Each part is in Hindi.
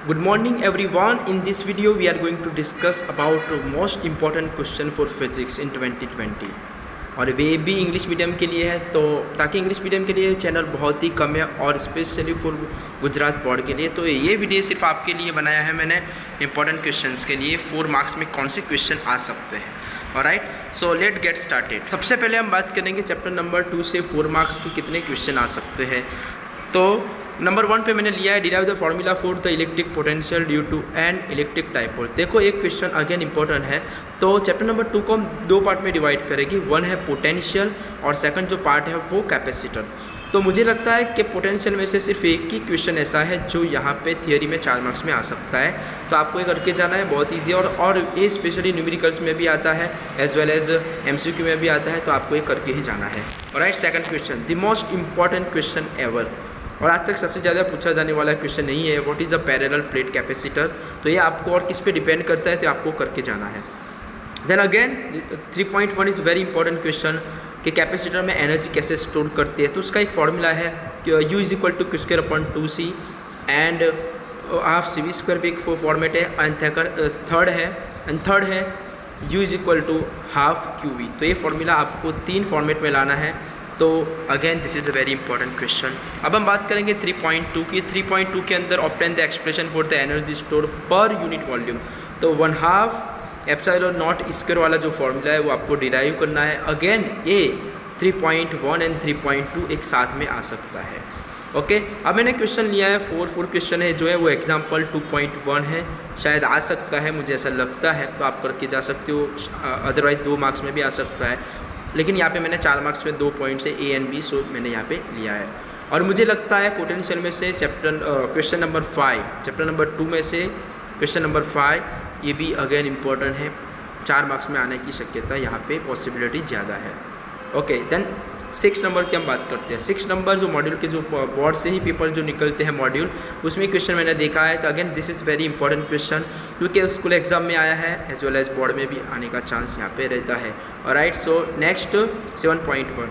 Good morning everyone. In this video we are going to discuss about most important question for physics in 2020 और वे भी इंग्लिश मीडियम के लिए है, तो ताकि इंग्लिश मीडियम के लिए चैनल बहुत ही कम है और स्पेशली फॉर गुजरात बोर्ड के लिए, तो ये वीडियो सिर्फ आपके लिए बनाया है मैंने इंपॉर्टेंट क्वेश्चंस के लिए 4 मार्क्स में कौन से क्वेश्चन आ सकते हैं। Alright, so let get started. सबसे पहले हम बात करेंगे चैप्टर नंबर 2 से 4 मार्क्स के कितने क्वेश्चन आ सकते हैं। तो नंबर 1 पे मैंने लिया है derive the formula for the electric potential due to an electric dipole. देखो एक क्वेश्चन अगेन इंपॉर्टेंट है। तो चैप्टर नंबर 2 को हम 2 पार्ट में डिवाइड करेंगे, वन है पोटेंशियल और सेकंड जो पार्ट है वो कैपेसिटर। तो मुझे लगता है कि पोटेंशियल में से सिर्फ एक ही क्वेश्चन ऐसा है जो यहाँ पे थियोरी में 4 मार्क्स में आ सकता है, तो आपको ये करके जाना है, बहुत ईजी और ये स्पेशली न्यूमेरिकल्स में भी आता है एज वेल एज एमसीक्यू में भी आता है, तो आपको ये करके ही जाना है। Alright, second question the most important question ever, और आज तक सबसे ज़्यादा पूछा जाने वाला क्वेश्चन नहीं है, what is a parallel plate capacitor. तो ये आपको और किस पे डिपेंड करता है, तो आपको करके जाना है। Then again 3.1 is very important question कि कैपेसिटर में एनर्जी कैसे स्टोर करती है। तो उसका एक फॉर्मूला है कि U is equal to Q square upon 2C and half CV square भी एक फॉर्मेट है, एंड थर्ड है U is equal to half QV। तो ये फॉर्मूला आपको 3 फॉर्मेट में लाना है। तो again this is a very important question. अब हम बात करेंगे 3.2 की। 3.2 के अंदर obtain the expression for the energy store per unit volume. तो 1/2 एप्सिलॉन नॉट स्क्वायर वाला जो फॉर्मूला है वो आपको डिराइव करना है। अगेन ये 3.1 एंड 3.2 एक साथ में आ सकता है। ओके, अब मैंने क्वेश्चन लिया है 4 क्वेश्चन है जो है वो एग्जाम्पल 2.1 है, शायद आ सकता है, मुझे ऐसा लगता है, तो आप करके जा सकते हो। अदरवाइज 2 मार्क्स में भी आ सकता है, लेकिन यहाँ पे मैंने 4 मार्क्स में 2 पॉइंट्स है A एंड B, सो मैंने यहाँ पे लिया है। और मुझे लगता है पोटेंशियल में से क्वेश्चन नंबर 5, चैप्टर नंबर 2 में से क्वेश्चन नंबर 5 ये भी अगेन इम्पोर्टेंट है, 4 मार्क्स में आने की शक्यता यहाँ पे पॉसिबिलिटी ज़्यादा है। ओके, देन 6 नंबर की हम बात करते हैं। 6 नंबर जो मॉड्यूल के जो बोर्ड से ही पेपर जो निकलते हैं मॉड्यूल, उसमें क्वेश्चन मैंने देखा है। तो again this is very important question क्योंकि स्कूल एग्जाम में आया है एज वेल एज बोर्ड में भी आने का चांस यहाँ पे रहता है। Alright, so next 7.1।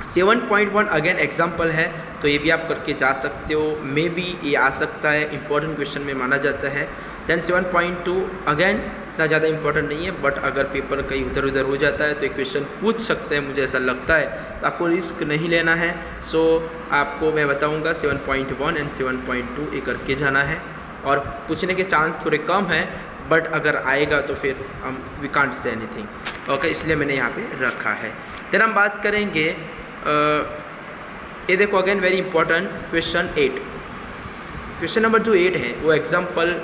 7.1 again example है, तो ये भी आप करके जा सकते हो, मे बी ये आ सकता है, इंपॉर्टेंट क्वेश्चन में माना जाता है। देन 7.2 अगेन इतना ज़्यादा इंपॉर्टेंट नहीं है, बट अगर पेपर कहीं उधर उधर हो जाता है तो एक क्वेश्चन पूछ सकते हैं, मुझे ऐसा लगता है, तो आपको रिस्क नहीं लेना है। सो आपको मैं बताऊंगा 7.1 एंड 7.2 ये करके जाना है, और पूछने के चांस थोड़े कम हैं, बट अगर आएगा तो फिर हम we can't say anything. Okay, इसलिए मैंने यहाँ पे रखा है। फिर हम बात करेंगे ये देखो again very important question 8। Question number जो 8 है वो एग्जाम्पल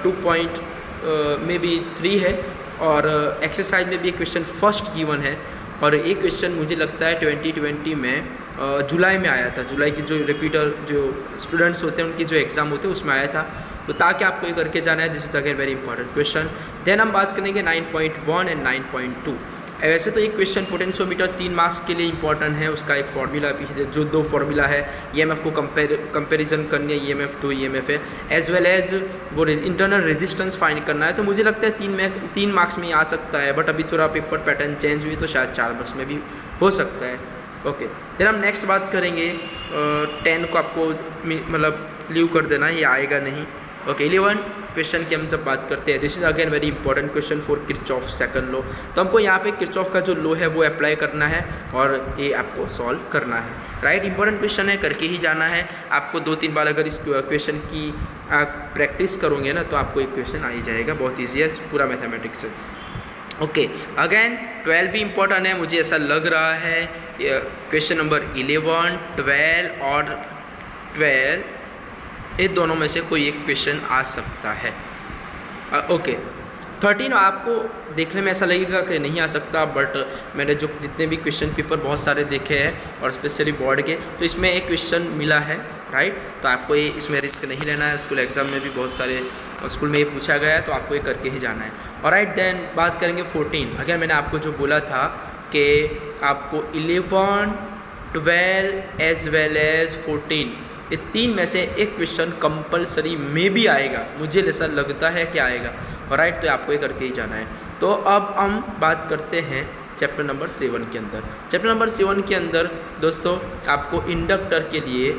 2.3 है, और एक्सरसाइज में भी एक क्वेश्चन फर्स्ट गिवन है, और एक क्वेश्चन मुझे लगता है 2020 में जुलाई में आया था। जुलाई की जो रिपीटर जो स्टूडेंट्स होते हैं उनकी जो एग्ज़ाम होते हैं उसमें आया था, तो ताकि आपको ये करके जाना है। This is again very important question. Then हम बात करेंगे 9.1 एंड 9.2। वैसे तो एक क्वेश्चन पोटेंशियोमीटर 3 मार्क्स के लिए इंपॉर्टेंट है, उसका एक फार्मूला भी है, जो 2 फार्मूला है, EMF को कंपैरिजन करनी है, EMF 2 EMF है, एज वेल एज वो इंटरनल रेजिस्टेंस फाइंड करना है। तो मुझे लगता है 3 मार्क्स में आ सकता है, बट अभी थोड़ा पेपर पैटर्न चेंज हुई तो शायद 4 मार्क्स में भी हो सकता है। ओके, फिर हम नेक्स्ट बात करेंगे 10 को आपको मतलब लीव कर देना है, ये आएगा नहीं। ओके, 11 क्वेश्चन की हम जब बात करते हैं, this is again very important question for Kirchhoff second law. तो हमको यहाँ पे किरचॉफ का जो लॉ है वो अप्लाई करना है और ये आपको सॉल्व करना है। राइट, इंपॉर्टेंट क्वेश्चन है, करके ही जाना है। आपको 2-3 बार अगर इस क्वेश्चन की प्रैक्टिस करोगे ना तो आपको एक क्वेश्चन आ ही जाएगा, बहुत ईजी है पूरा मैथमेटिक्स। ओके, अगेन 12 भी इंपॉर्टेंट है, मुझे ऐसा लग रहा है। क्वेश्चन नंबर 11, 12 और 12 ये दोनों में से कोई एक क्वेश्चन आ सकता है। ओके, 13 आपको देखने में ऐसा लगेगा कि नहीं आ सकता, बट मैंने जो जितने भी क्वेश्चन पेपर बहुत सारे देखे हैं और स्पेशली बोर्ड के, तो इसमें एक क्वेश्चन मिला है। राइट, तो आपको ये इसमें रिस्क नहीं लेना है। स्कूल एग्जाम में भी बहुत सारे स्कूल में ये पूछा गया है, तो आपको ये करके ही जाना है। और राइट, देन बात करेंगे 14। अगर मैंने आपको जो बोला था कि आपको 11, 12 एज वेल एज 14 ये 3 में से एक क्वेश्चन कंपलसरी में भी आएगा, मुझे ऐसा लगता है कि आएगा। राइट, तो आपको ये करके ही जाना है। तो अब हम बात करते हैं चैप्टर नंबर 7 के अंदर। चैप्टर नंबर 7 के अंदर दोस्तों आपको इंडक्टर के लिए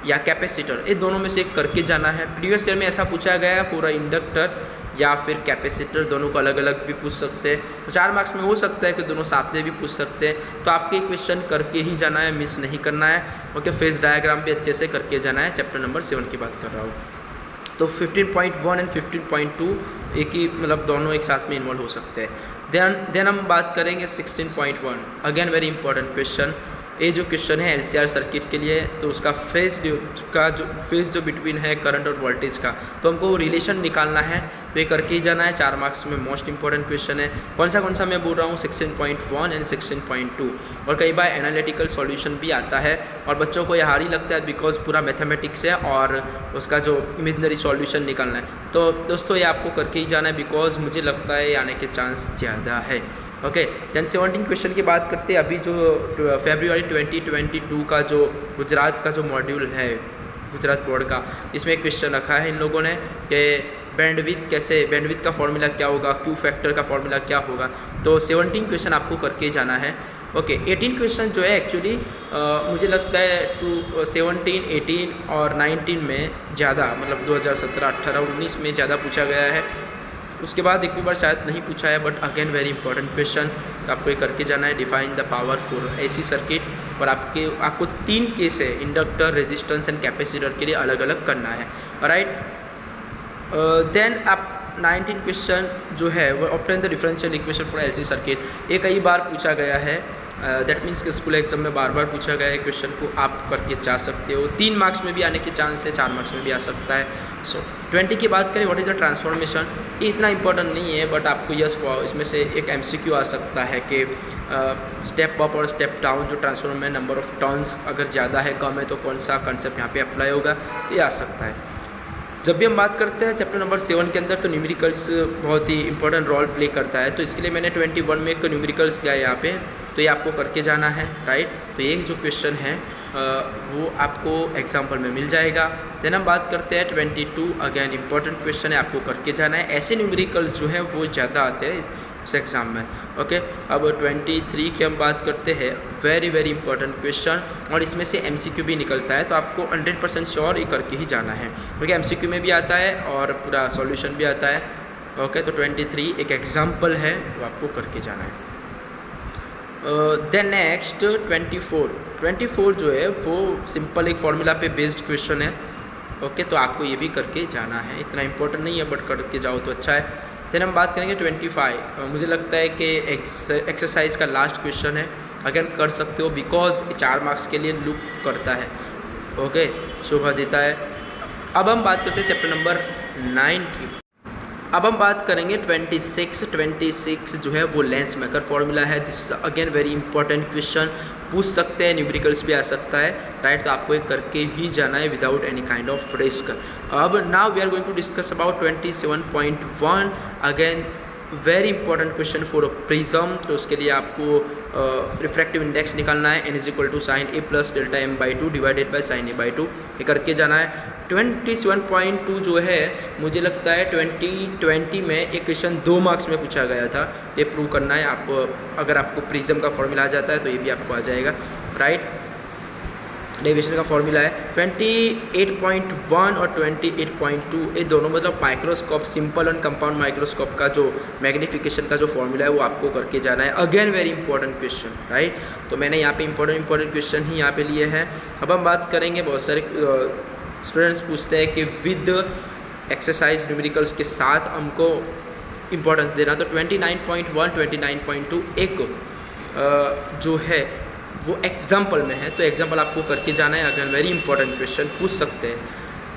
या कैपेसिटर, ये दोनों में से एक करके जाना है। प्रीवियस ईयर में ऐसा पूछा गया है पूरा इंडक्टर या फिर कैपेसिटर, दोनों को अलग अलग भी पूछ सकते हैं। तो 4 मार्क्स में हो सकता है कि दोनों साथ में भी पूछ सकते हैं। तो आपके क्वेश्चन करके ही जाना है, मिस नहीं करना है। ओके, फेज डायग्राम भी अच्छे से करके जाना है। चैप्टर नंबर 7 की बात कर रहा हूँ। तो 15.1 एंड 15.2 एक ही मतलब दोनों एक साथ में इन्वॉल्व हो सकते हैं। देन हम बात करेंगे 16.1, अगेन वेरी इंपॉर्टेंट क्वेश्चन। ये जो क्वेश्चन है एलसीआर सर्किट के लिए, तो उसका फेज जो बिटवीन है करंट और वोल्टेज का, तो हमको रिलेशन निकालना है। तो ये करके ही जाना है। 4 मार्क्स में मोस्ट इंपॉर्टेंट क्वेश्चन है। कौन सा मैं बोल रहा हूँ, 16.1 एंड 16.2। और कई बार एनालिटिकल सॉल्यूशन भी आता है और बच्चों को यह ही लगता है बिकॉज पूरा मैथमेटिक्स है और उसका जो इमेजिनरी सॉल्यूशन निकालना है। तो दोस्तों ये आपको करके ही जाना है बिकॉज मुझे लगता है आने के चांस ज़्यादा है। ओके, देन 17 क्वेश्चन की बात करते हैं। अभी जो फरवरी 2022 का जो गुजरात का जो मॉड्यूल है गुजरात बोर्ड का, इसमें एक क्वेश्चन रखा है इन लोगों ने कि बैंडविड्थ का फॉर्मूला क्या होगा, क्यू फैक्टर का फॉर्मूला क्या होगा। तो 17 क्वेश्चन आपको करके जाना है। ओके, 18 क्वेश्चन जो है एक्चुअली मुझे लगता है 17, 18 और 19 में ज़्यादा, मतलब 2017, 18, 19 में ज़्यादा पूछा गया है। उसके बाद एक भी बार शायद नहीं पूछा है, but again very important question. तो आपको ये करके जाना है, define the power for AC circuit. और आपको 3 केस है, इंडक्टर, रेजिस्टेंस एंड कैपेसिटर के लिए अलग अलग करना है। राइट, देन आप 19 क्वेश्चन जो है वो obtain the differential equation for AC circuit. ये कई बार पूछा गया है, दैट मीन्स कि स्कूल एग्जाम में बार बार पूछा गया है क्वेश्चन को, आप करके जा सकते हो। 3 मार्क्स में भी आने के चांस है, 4 मार्क्स में भी आ सकता है। सो 20 की बात करें, व्हाट इज़ द ट्रांसफॉर्मेशन। ये इतना इंपॉर्टेंट नहीं है, बट आपको इसमें से एक MCQ आ सकता है कि स्टेप अप और स्टेप डाउन जो ट्रांसफॉर्मर में नंबर ऑफ टर्न्स अगर ज़्यादा है कम है तो कौन सा कंसेप्ट यहाँ पे अप्लाई होगा, तो ये आ सकता है। जब भी हम बात करते हैं चैप्टर नंबर 7 के अंदर, तो न्यूमेरिकल्स बहुत ही इंपॉर्टेंट रोल प्ले करता है। तो इसके लिए मैंने 21 में एक न्यूमेरिकल्स लिया है यहाँ पे, तो ये आपको करके जाना है। राइट, तो ये जो क्वेश्चन है वो आपको एग्जाम्पल में मिल जाएगा। देन हम बात करते हैं 22, अगेन इंपॉर्टेंट क्वेश्चन है, आपको करके जाना है। ऐसे न्यूमेरिकल्स जो है वो ज़्यादा आते हैं इस एग्ज़ाम में। ओके, अब 23 की हम बात करते हैं, वेरी वेरी इंपॉर्टेंट क्वेश्चन, और इसमें से MCQ भी निकलता है। तो आपको 100% श्योर ये करके ही जाना है, क्योंकि MCQ में भी आता है और पूरा सॉल्यूशन भी आता है। ओके, तो 23 एक एग्जाम्पल है, वो आपको करके जाना है। देन नेक्स्ट 24 जो है वो सिंपल एक फार्मूला पे बेस्ड क्वेश्चन है। ओके, तो आपको ये भी करके जाना है। इतना इंपॉर्टेंट नहीं है, बट करके जाओ तो अच्छा है। देन हम बात करेंगे 25। मुझे लगता है कि एक्सरसाइज का लास्ट क्वेश्चन है, अगेन कर सकते हो बिकॉज 4 मार्क्स के लिए लुक करता है। ओके, शोभा देता है। अब हम बात करते हैं चैप्टर नंबर 9 की। अब हम बात करेंगे 26 जो है वो लेंस मेकर फॉर्मूला है। This is again very important question, पूछ सकते हैं, न्यूमेरिकल्स भी आ सकता है। राइट, तो आपको ये करके ही जाना है without any kind of risk. अब now we are going to discuss about 27.1, again very important question for a prism. तो उसके लिए आपको रिफ्रैक्टिव इंडेक्स निकालना है, n = sin a + delta m/2 divided by sin a/2, ये करके जाना है। 27.2 जो है मुझे लगता है 2020 में एक क्वेश्चन 2 मार्क्स में पूछा गया था, ये प्रूव करना है। आप अगर आपको प्रिज्म का फॉर्मूला आ जाता है तो ये भी आपको आ जाएगा। राइट, डेविएशन का फॉर्मूला है 28.1 और 28.2, ये दोनों मतलब microscope, simple and compound microscope का जो मैग्नीफिकेशन का जो फॉर्मूला है वो आपको करके जाना है। Again very important question. Right, तो मैंने यहाँ पे इंपॉर्टेंट क्वेश्चन ही यहाँ पे लिए हैं। अब हम बात करेंगे, बहुत सारे स्टूडेंट्स पूछते हैं कि विद एक्सरसाइज न्यूमेरिकल्स के साथ हमको इम्पोर्टेंस देना। तो 29.1, 29.2 एक जो है वो एग्जाम्पल में है, तो एग्जाम्पल आपको करके जाना है। अगर वेरी इंपॉर्टेंट क्वेश्चन पूछ सकते हैं।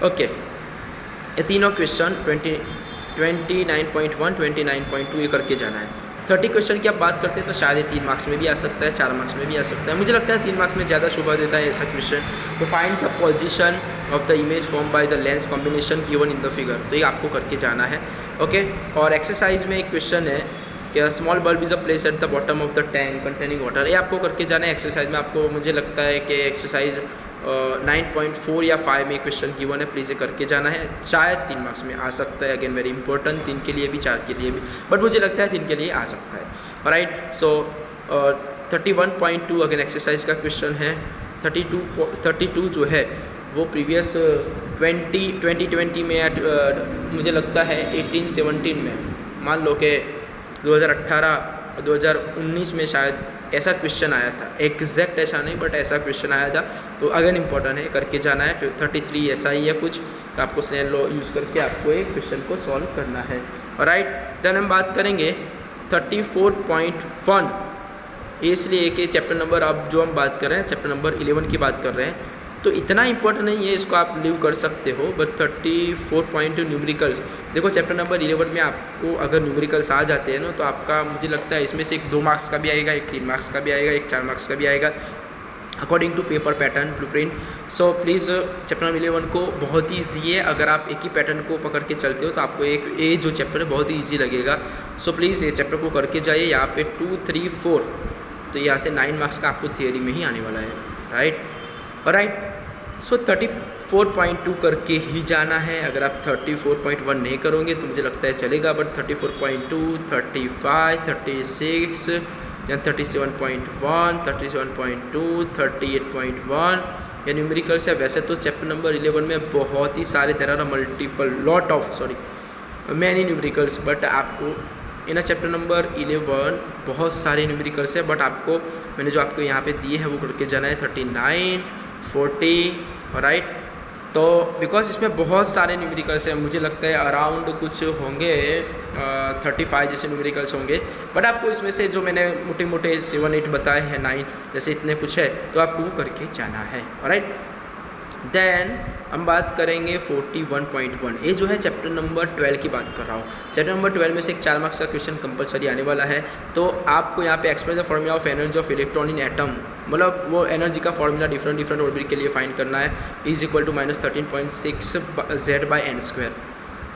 ओके, ये तीनों क्वेश्चन 29.1, 29.2 ये करके जाना है। 30 क्वेश्चन की आप बात करते हैं तो शायद ये 3 मार्क्स में भी आ सकता है, 4 मार्क्स में भी आ सकता है। मुझे लगता है 3 मार्क्स में ज़्यादा शोभा देता है ऐसा क्वेश्चन। तो find the position of the image form by the lens combination given in the figure, तो ये आपको करके जाना है। ओके, और एक्सरसाइज में एक क्वेश्चन है कि small bulb is a place at the bottom of the tank containing water, ये आपको करके जाना है। एक्सरसाइज में आपको मुझे लगता है कि एक्सरसाइज 9.4 या 5 में क्वेश्चन गिवन है, प्लीज़ ये करके जाना है। शायद 3 मार्क्स में आ सकता है, अगेन वेरी इंपॉर्टेंट, 3 के लिए भी 4 के लिए भी, बट मुझे लगता है 3 के लिए आ सकता है। राइट, सो 31.2 अगेन एक्सरसाइज का क्वेश्चन है। 32 जो है वो प्रीवियस 2020 में या मुझे लगता है 18-17 में, मान लो कि 2018 और 2019 में शायद ऐसा क्वेश्चन आया था, एग्जैक्ट ऐसा नहीं बट ऐसा क्वेश्चन आया था। तो अगेन इम्पोर्टेंट है, करके जाना है। 33 ऐसा ही है कुछ, तो आपको स्नेल लॉ यूज़ करके आपको एक क्वेश्चन को सॉल्व करना है। राइट, देन हम बात करेंगे 34.1। इसलिए कि चैप्टर नंबर, अब जो हम बात कर रहे हैं चैप्टर नंबर 11 की बात कर रहे हैं, तो इतना इंपॉर्टेंट नहीं है, इसको आप लीव कर सकते हो। बट 34.2 न्यूमेरिकल्स, देखो चैप्टर नंबर 11 में आपको अगर न्यूमेरिकल्स आ जाते हैं ना, तो आपका मुझे लगता है इसमें से एक 2 मार्क्स का भी आएगा, एक 3 मार्क्स का भी आएगा, एक 4 मार्क्स का भी आएगा, according to paper pattern blueprint. So please chapter number 11 को बहुत ही ईजी है, अगर आप एक ही पैटर्न को पकड़ के चलते हो तो आपको ये जो चैप्टर है बहुत ही ईजी लगेगा। सो प्लीज़ ये चैप्टर को करके जाइए। यहाँ पे 2, 3, 4, तो यहाँ से 9 मार्क्स का आपको थियरी में ही आने वाला है। राइट, सो 34.2 करके ही जाना है। अगर आप 34.1 नहीं करोगे तो मुझे लगता है चलेगा, बट 34.2, 35, 36 या 37.1, 37.2, 38.1 या न्यूमेरिकल्स है। वैसे तो चैप्टर नंबर 11 में बहुत ही सारे तरह मैनी न्यूमेरिकल्स, बट आपको इन चैप्टर नंबर 11 बहुत सारे न्यूमेरिकल्स है, बट आपको मैंने जो आपको यहाँ पे दिए हैं वो करके जाना है 39, 40। राइट, तो बिकॉज इसमें बहुत सारे न्यूमेरिकल्स हैं, मुझे लगता है अराउंड कुछ होंगे 35 जैसे न्यूमेरिकल्स होंगे, बट आपको इसमें से जो मैंने मोटे मोटे 7, 8 बताए हैं, 9 जैसे इतने कुछ है, तो आपको वो करके जाना है। राइट, देन हम बात करेंगे 41.1। ये जो है चैप्टर नंबर 12 की बात कर रहा हूँ। चैप्टर नंबर 12 में से एक 4 मार्क्स का क्वेश्चन कंपलसरी आने वाला है। तो आपको यहाँ पे express the formula of energy of electron in atom, मतलब वो एनर्जी का फॉर्मूला डिफरेंट ऑर्बिट के लिए फाइंड करना है। इज इक्वल टू -13.6 Z/n²,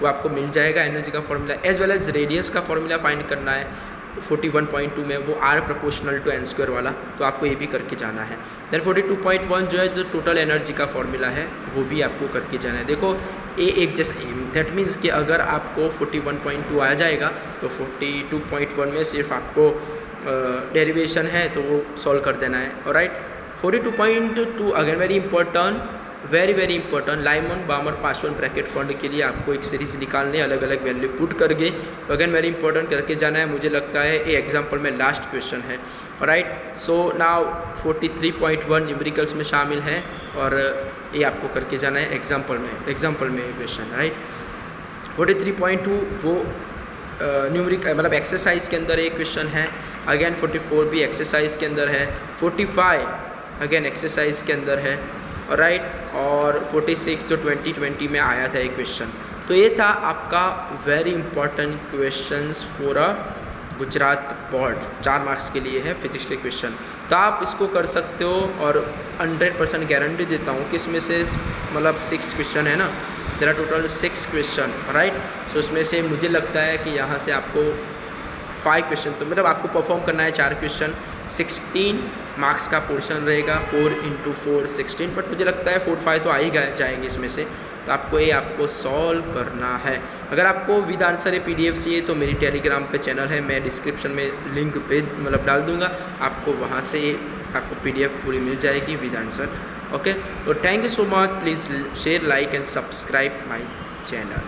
वो आपको मिल जाएगा एनर्जी का formula. As well as radius का फॉर्मूला फाइंड करना है 41.2 में, वो R प्रोपोर्शनल टू n² वाला, तो आपको ये भी करके जाना है। देन 42.1 जो है जो टोटल एनर्जी का फॉर्मूला है, वो भी आपको करके जाना है। देखो ये एक जैसा, दैट मीन्स कि अगर आपको 41.2 आ जाएगा तो 42.1 में सिर्फ आपको डेरिवेशन है तो वो सॉल्व कर देना है। Right, 42.2 again very important, Lyman Balmer Paschen Brackett Pfund के लिए आपको एक सीरीज निकालने, अलग अलग वैल्यू पुट करके, तो अगेन वेरी इंपॉर्टेंट करके जाना है। मुझे लगता है ये एग्जाम्पल में लास्ट क्वेश्चन है। राइट, सो नाउ 43.1 न्यूमेरिकल्स में शामिल है और ये आपको करके जाना है एग्जाम्पल में क्वेश्चन। राइट, 43.2 वो न्यूमेरिकल मतलब एक्सरसाइज के अंदर एक क्वेश्चन है। अगेन 44 भी एक्सरसाइज के अंदर है। 45 अगेन एक्सरसाइज के अंदर है। राइट, और 46 जो 2020 में आया था एक क्वेश्चन। तो ये था आपका very important questions for Gujarat board, 4 marks के लिए है फिजिक्स के क्वेश्चन। तो आप इसको कर सकते हो और 100% गारंटी देता हूँ कि इसमें से मतलब 6 क्वेश्चन है ना, there are total 6 question. Right, so उसमें से मुझे लगता है कि यहाँ से आपको 5 क्वेश्चन, तो मतलब आपको परफॉर्म करना है 4 क्वेश्चन। 16 मार्क्स का पोर्शन रहेगा, 4 × 4 16, बट मुझे लगता है 4, 5 तो आ ही जाएंगे इसमें से। तो आपको ये आपको सॉल्व करना है। अगर आपको विद आंसर ये PDF चाहिए तो मेरी टेलीग्राम पे चैनल है, मैं डिस्क्रिप्शन में लिंक पे मतलब डाल दूंगा, आपको वहाँ से आपको PDF पूरी मिल जाएगी विद आंसर। ओके, तो thank you so much, please share, like and subscribe my channel.